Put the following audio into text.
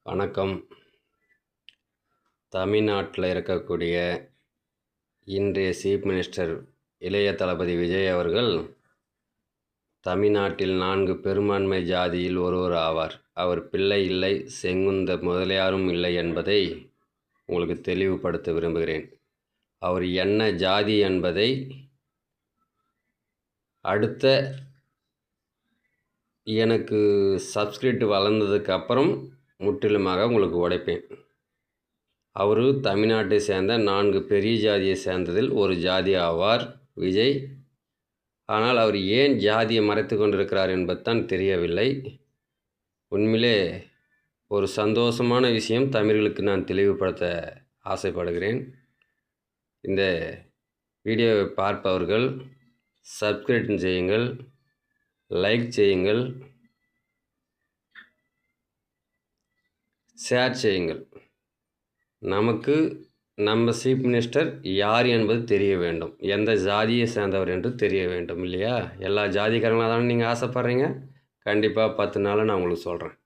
வணக்கம். தமிழ்நாட்டில் இருக்கக்கூடிய இன்றைய சீஃப் மினிஸ்டர் இளைய தளபதி விஜய் அவர்கள் தமிழ்நாட்டில் 4 பெரும்பான்மை ஜாதியில் ஒருவர் ஆவார். அவர் பிள்ளை இல்லை, செங்குந்த முதலியாரும் இல்லை என்பதை உங்களுக்கு தெளிவுபடுத்த விரும்புகிறேன். அவர் என்ன ஜாதி என்பதை அடுத்த எனக்கு சப்ஸ்கிரிப்ட் வளர்ந்ததுக்கு அப்புறம் முற்றிலுமாக உங்களுக்கு உடைப்பேன். அவர் தமிழ்நாட்டை சேர்ந்த 4 பெரிய ஜாதியை சேர்ந்ததில் ஒரு ஜாதி ஆவார் விஜய். ஆனால் அவர் ஏன் ஜாதியை மறைத்து கொண்டிருக்கிறார் என்பது தான் தெரியவில்லை. உண்மையிலே ஒரு சந்தோஷமான விஷயம் தமிழர்களுக்கு நான் தெளிவுபடுத்த ஆசைப்படுகிறேன். இந்த வீடியோவை பார்ப்பவர்கள் சப்ஸ்கிரைப் செய்யுங்கள், லைக் செய்யுங்கள், ஷேர் செய்யுங்கள். நமக்கு நம்ம சீஃப் மினிஸ்டர் யார் என்பது தெரிய வேண்டும், எந்த ஜாதியை சேர்ந்தவர் என்று தெரிய வேண்டும் இல்லையா? எல்லா ஜாதிக்காரங்களாக தானே நீங்கள் ஆசைப்பட்றீங்க. கண்டிப்பாக 10 நாளில் நான் உங்களுக்கு சொல்கிறேன்.